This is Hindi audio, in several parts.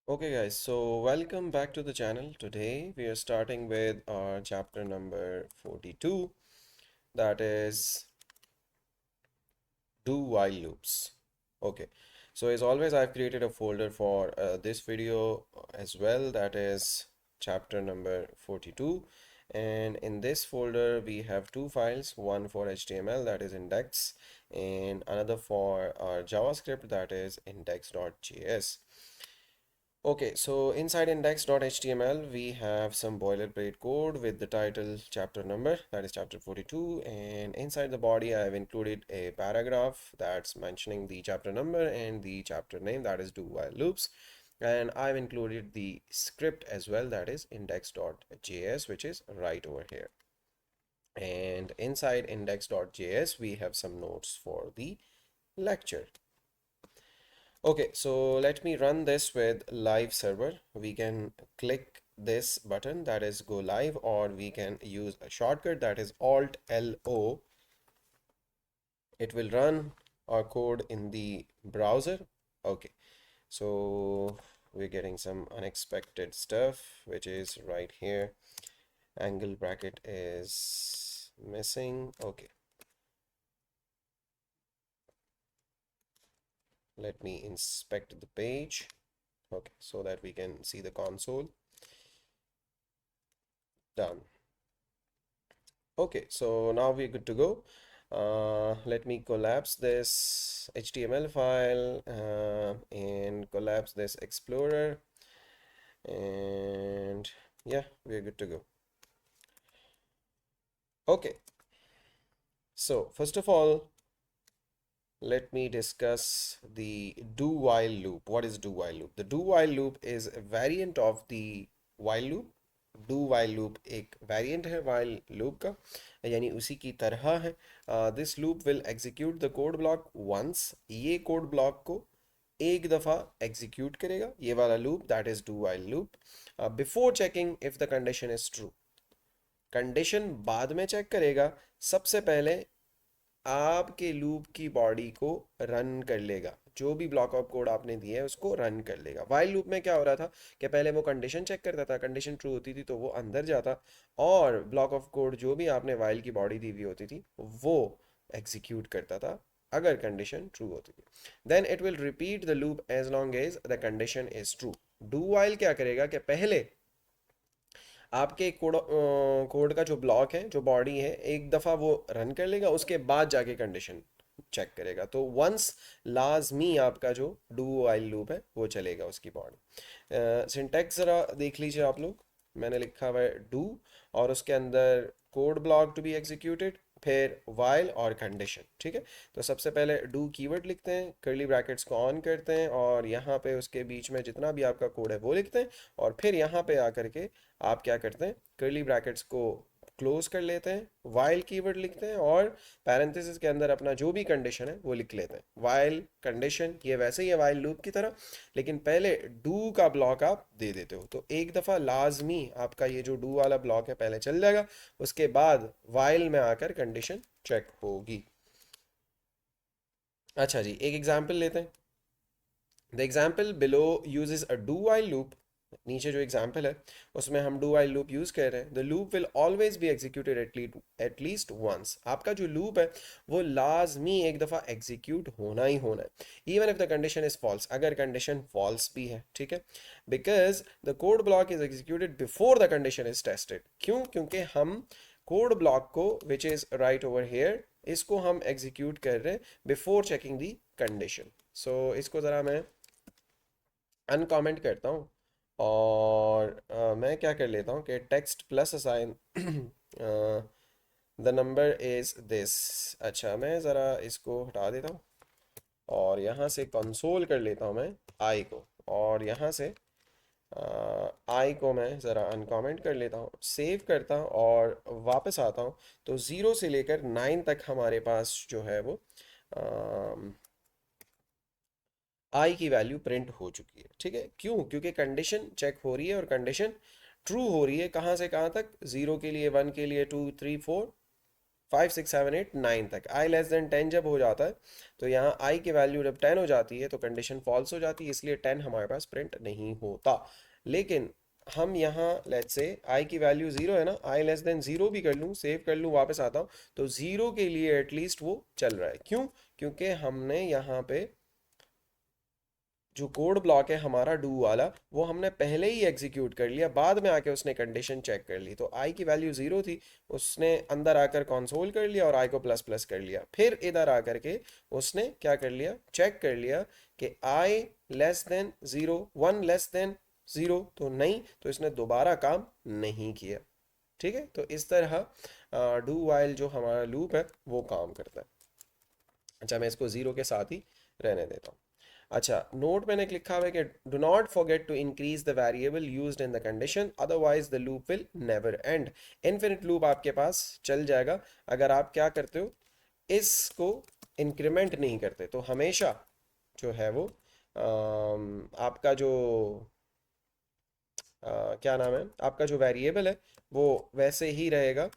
Okay guys, so welcome back to the channel. Today we are starting with our chapter number 42, that is do while loops. Okay, so as always I've created a folder for this video as well, that is chapter number 42, and in this folder we have two files, one for HTML, that is index, and another for our JavaScript, that is index.js. Okay, so inside index.html, we have some boilerplate code with the title chapter number, that is chapter 42, and inside the body, I have included a paragraph that's mentioning the chapter number and the chapter name, that is do while loops. And I've included the script as well, that is index.js, which is right over here. And inside index.js, we have some notes for the lecture. Okay, so let me run this with live server. We can click this button, that is go live, or we can use a shortcut, that is Alt LO. It will run our code in the browser. Okay, so we're getting some unexpected stuff, which is right here. Angle bracket is missing. Okay, let me inspect the page. Okay, so that we can see the console. Done. Okay, so now we're good to go. Let me collapse this HTML file and collapse this Explorer, and yeah, we're good to go. Okay, so first of all, let me discuss the do while loop. What is do while loop? The do while loop is a variant of the while loop. Do while loop एक वेरिएंट है वाइल लूप का, यानी उसी की तरह है. This loop will execute the code block once. ये कोड ब्लॉक को एक दफ़ा एग्जीक्यूट करेगा, ये वाला loop, that is do while loop, before checking if the condition is true. Condition बाद में चेक करेगा, सबसे पहले आपके लूप की बॉडी को रन कर लेगा. जो भी ब्लॉक ऑफ कोड आपने दिया है उसको रन कर लेगा. वाइल लूप में क्या हो रहा था कि पहले वो कंडीशन चेक करता था, कंडीशन ट्रू होती थी तो वो अंदर जाता, और ब्लॉक ऑफ कोड जो भी आपने वाइल की बॉडी दी हुई होती थी वो एग्जीक्यूट करता था अगर कंडीशन ट्रू होती थी. Then it will repeat the loop as long as the condition is true. Do while क्या करेगा कि पहले आपके कोड का जो ब्लॉक है, जो बॉडी है, एक दफ़ा वो रन कर लेगा, उसके बाद जाके कंडीशन चेक करेगा. तो वंस लाजमी आपका जो डू वाइल लूप है वो चलेगा उसकी बॉडी. सिंटैक्स ज़रा देख लीजिए आप लोग. मैंने लिखा हुआ है डू, और उसके अंदर code block to be executed, फिर वाइल और कंडीशन. ठीक है, तो सबसे पहले डू कीवर्ड लिखते हैं, कर्ली ब्रैकेट्स को ऑन करते हैं, और यहाँ पे उसके बीच में जितना भी आपका कोड है वो लिखते हैं, और फिर यहाँ पे आकर के आप क्या करते हैं, कर्ली ब्रैकेट्स को क्लोज कर लेते हैं, वाइल कीवर्ड लिखते हैं, और पैरेंथेसिस के अंदर अपना जो भी कंडीशन है वो लिख लेते हैं. वाइल कंडीशन ये वैसे ही है वाइल लूप की तरह, लेकिन पहले डू का ब्लॉक आप दे देते हो. तो एक दफ़ा लाजमी आपका ये जो डू वाला ब्लॉक है पहले चल जाएगा, उसके बाद वाइल में आकर कंडीशन चेक होगी. अच्छा जी, एक एग्जाम्पल लेते हैं. The example below uses a do while loop. नीचे जो एग्जाम्पल है उसमें हम डू वाइल लूप यूज़ कर रहे हैं. The loop will always be executed at least once. आपका जो लूप है वो लाजमी एक दफ़ा एग्जीक्यूट होना ही होना है, even if the condition is false, अगर कंडीशन फॉल्स भी है. ठीक है, because the code block is executed before the condition is tested. क्यों? क्योंकि हम कोड ब्लॉक को which is right over here, इसको हम एग्जीक्यूट कर रहे हैं before checking the condition. So इसको ज़रा मैं अनकमेंट करता हूँ, और मैं क्या कर लेता हूँ कि text plus assign the number is this. अच्छा, मैं ज़रा इसको हटा देता हूँ, और यहाँ से कंसोल कर लेता हूँ मैं आई को, और यहाँ से आई को मैं ज़रा अनकमेंट कर लेता हूँ, सेव करता हूँ और वापस आता हूँ. तो ज़ीरो से लेकर 9 तक हमारे पास जो है वो आई की वैल्यू प्रिंट हो चुकी है. ठीक है, क्यों? क्योंकि कंडीशन चेक हो रही है और कंडीशन ट्रू हो रही है. कहाँ से कहाँ तक? ज़ीरो के लिए, वन के लिए, टू, थ्री, फोर, 5 6 7 8 9 तक। i लेस देन 10 जब हो जाता है तो यहाँ i की वैल्यू जब 10 हो जाती है तो कंडीशन फॉल्स हो जाती है, इसलिए 10 हमारे पास प्रिंट नहीं होता। लेकिन हम यहाँ लेट्स से i की वैल्यू 0 है ना, i लेस देन 0 भी कर लूँ, सेव कर लूँ, वापस आता हूँ तो 0 के लिए एटलीस्ट वो चल रहा है। क्यों? क्योंकि हमने यहाँ पे जो कोड ब्लॉक है हमारा डू वाला, वो हमने पहले ही एग्जीक्यूट कर लिया, बाद में आके उसने कंडीशन चेक कर ली। तो आई की वैल्यू 0 थी, उसने अंदर आकर कंसोल कर लिया और आई को प्लस प्लस कर लिया। फिर इधर आकर के उसने क्या कर लिया, चेक कर लिया कि आई लेस देन 0, 1 लेस देन 0 तो नहीं, तो इसने दोबारा काम नहीं किया। ठीक है, तो इस तरह डू वाइल जो हमारा लूप है वो काम करता है। अच्छा, मैं इसको 0 के साथ ही रहने देता हूँ। अच्छा, नोट मैंने लिखा हुआ है कि do not forget to increase the variable used in the condition, otherwise the loop will never end. Infinite loop आपके पास चल जाएगा अगर आप क्या करते हो, इसको इंक्रीमेंट नहीं करते। तो हमेशा जो है वो आपका जो क्या नाम है, आपका जो वेरिएबल है वो वैसे ही रहेगा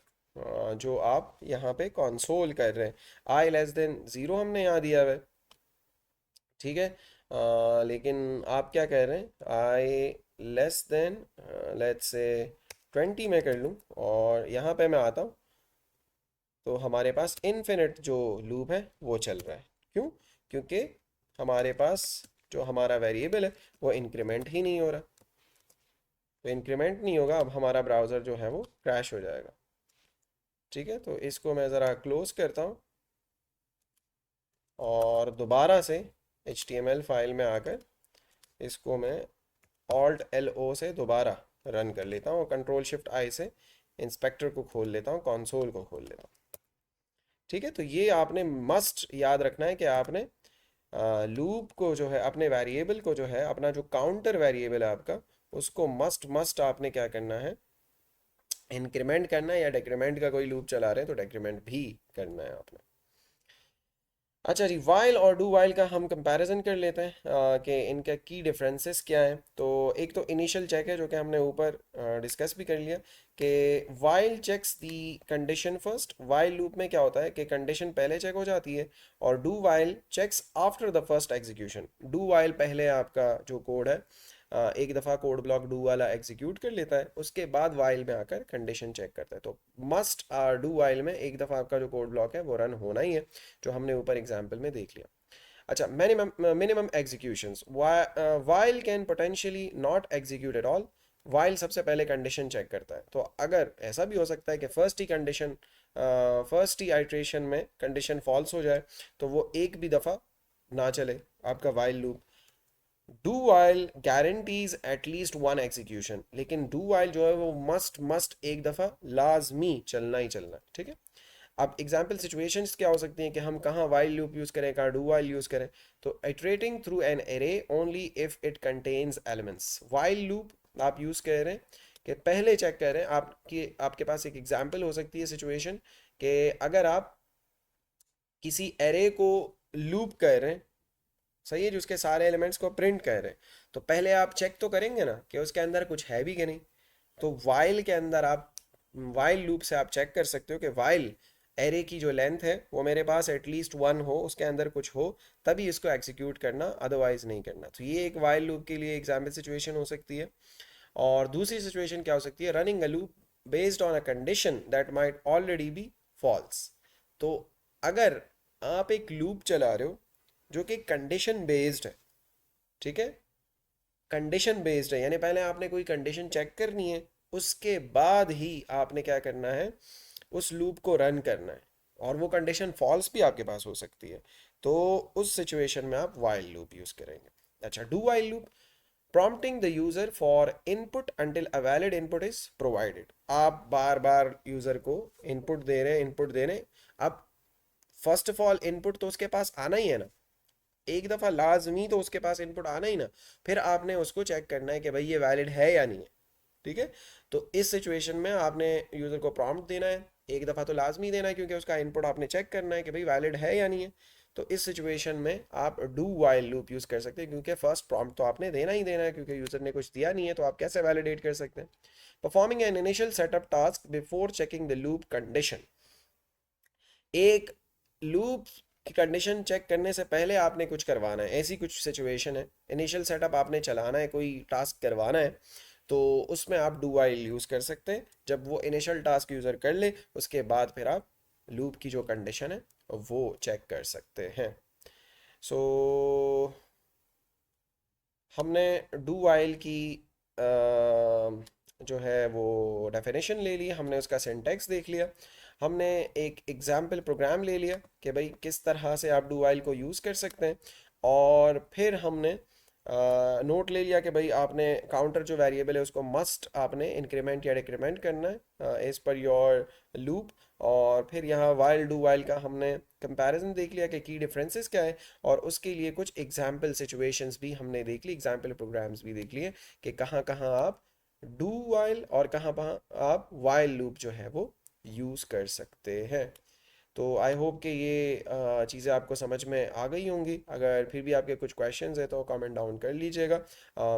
जो आप यहाँ पे कंसोल कर रहे हैं। आई लेस देन 0 हमने यहाँ दिया हुआ है, ठीक है। लेकिन आप क्या कह रहे हैं, आई लेस देन लेट्स से 20 में कर लूँ और यहाँ पे मैं आता हूँ तो हमारे पास इनफिनिट जो लूप है वो चल रहा है। क्यों? क्योंकि हमारे पास जो हमारा वेरिएबल है वो इंक्रीमेंट ही नहीं हो रहा। तो इंक्रीमेंट नहीं होगा, अब हमारा ब्राउज़र जो है वो क्रैश हो जाएगा। ठीक है, तो इसको मैं ज़रा क्लोज करता हूँ और दोबारा से HTML फाइल में आकर इसको मैं Alt LO से दोबारा रन कर लेता हूँ और कंट्रोल शिफ्ट आई से इंस्पेक्टर को खोल लेता हूँ, कंसोल को खोल लेता हूँ। ठीक है, तो ये आपने मस्ट याद रखना है कि आपने लूप को जो है, अपने वेरिएबल को जो है, अपना जो काउंटर वेरिएबल है आपका, उसको मस्ट मस्ट आपने क्या करना है, इंक्रीमेंट करना है। या डेक्रीमेंट का कोई लूप चला रहे हैं तो डेक्रीमेंट भी करना है आपने। अच्छा जी, वाइल और डू वाइल का हम कंपैरिजन कर लेते हैं कि इनका की डिफरेंसेस क्या हैं। तो एक तो इनिशियल चेक है जो कि हमने ऊपर डिस्कस भी कर लिया कि वाइल चेक्स दी कंडीशन फर्स्ट। वाइल लूप में क्या होता है कि कंडीशन पहले चेक हो जाती है और do while checks after the first execution. Do while पहले आपका जो कोड है एक दफ़ा कोड ब्लॉक डू वाला एग्जीक्यूट कर लेता है, उसके बाद वाइल में आकर कंडीशन चेक करता है। तो मस्ट डू वाइल में एक दफ़ा आपका जो कोड ब्लॉक है वो रन होना ही है, जो हमने ऊपर एग्जाम्पल में देख लिया। अच्छा, minimum executions, while can potentially not execute at all. While सबसे पहले कंडीशन चेक करता है, तो अगर ऐसा भी हो सकता है कि फर्स्ट ही आइट्रेशन में कंडीशन फॉल्स हो जाए तो वो एक भी दफ़ा ना चले आपका while loop. Do while guarantees at least one execution, लेकिन डू वाइल जो है वो मस्ट मस्ट एक दफ़ा लाजमी चलना ही चलना है। ठीक है, अब एग्जाम्पल सिचुएशंस क्या हो सकती हैं कि हम कहाँ वाइल लूप यूज़ करें, कहाँ डू वाइल यूज़ करें। तो iterating through an array only if it contains elements. While loop आप यूज़ कर रहे हैं कि पहले चेक कर रहे हैं, आपके पास एक एग्जाम्पल हो सकती है सिचुएशन कि अगर आप किसी एरे को लूप कर रहे हैं, सही है, जो उसके सारे एलिमेंट्स को प्रिंट कर रहे हैं, तो पहले आप चेक तो करेंगे ना कि उसके अंदर कुछ है भी कि नहीं। तो वाइल के अंदर आप, वाइल लूप से आप चेक कर सकते हो कि वाइल एरे की जो लेंथ है वो मेरे पास एटलीस्ट 1 हो, उसके अंदर कुछ हो, तभी इसको एग्जीक्यूट करना, अदरवाइज नहीं करना। तो ये एक वाइल लूप के लिए एग्जाम्पल सिचुएशन हो सकती है। और दूसरी सिचुएशन क्या हो सकती है, running a loop based on a condition that might already be false. तो अगर आप एक लूप चला रहे हो जो कि कंडीशन बेस्ड है, ठीक है, कंडीशन बेस्ड है, यानी पहले आपने कोई कंडीशन चेक करनी है, उसके बाद ही आपने क्या करना है, उस लूप को रन करना है, और वो कंडीशन फॉल्स भी आपके पास हो सकती है। तो उस सिचुएशन में आप वाइल लूप यूज करेंगे। अच्छा, do while loop, prompting the user for input until a valid input is provided। आप बार बार यूजर को इनपुट दे रहे हैं, इनपुट दे रहे हैं। अब फर्स्ट ऑफ ऑल इनपुट तो उसके पास आना ही है ना, एक दफ़ा लाजमी तो उसके पास इनपुट आना ही ना, फिर आपने उसको चेक करना है कि भाई ये वैलिड है या नहीं है। ठीक है, तो इस सिचुएशन में आपने यूज़र को प्रॉम्प्ट देना है, एक दफ़ा तो लाजमी देना है क्योंकि उसका इनपुट आपने चेक करना है कि भाई वैलिड है या नहीं है। तो इस सिचुएशन में आप डू वाइल लूप यूज़ कर सकते हैं, क्योंकि फर्स्ट प्रॉम्प्ट तो आपने देना ही देना है, क्योंकि यूज़र ने कुछ दिया नहीं है तो आप कैसे वैलिडेट कर सकते हैं। Performing an initial setup task before checking the loop condition. एक लूप की कंडीशन चेक करने से पहले आपने कुछ करवाना है, ऐसी कुछ सिचुएशन है, इनिशियल सेटअप आपने चलाना है, कोई टास्क करवाना है, तो उसमें आप डू वाइल यूज़ कर सकते हैं। जब वो इनिशियल टास्क यूज़र कर ले उसके बाद फिर आप लूप की जो कंडीशन है वो चेक कर सकते हैं। सो हमने डू वाइल की जो है वो डेफिनेशन ले ली, हमने उसका सिंटैक्स देख लिया, हमने एक एग्जाम्पल प्रोग्राम ले लिया कि भाई किस तरह से आप डू वाइल को यूज़ कर सकते हैं, और फिर हमने नोट ले लिया कि भाई आपने काउंटर जो वेरिएबल है उसको मस्ट आपने इंक्रीमेंट या डिक्रीमेंट करना है एज पर योर लूप। और फिर यहाँ वाइल डू वाइल का हमने कंपैरिजन देख लिया कि की डिफरेंसेस क्या है, और उसके लिए कुछ एग्जाम्पल सिचुएशंस भी हमने देख ली, एग्जाम्पल प्रोग्राम्स भी देख लिए कि कहाँ कहाँ आप डू वाइल और कहाँ कहाँ आप वाइल लूप जो है वो यूज़ कर सकते हैं। तो आई होप कि ये चीज़ें आपको समझ में आ गई होंगी। अगर फिर भी आपके कुछ क्वेश्चंस है तो कमेंट डाउन कर लीजिएगा,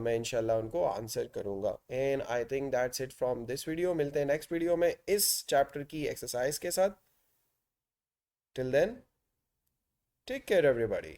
मैं इंशाल्लाह उनको आंसर करूँगा। And I think that's it from this video. मिलते हैं नेक्स्ट वीडियो में इस चैप्टर की एक्सरसाइज के साथ। Till then, take care everybody.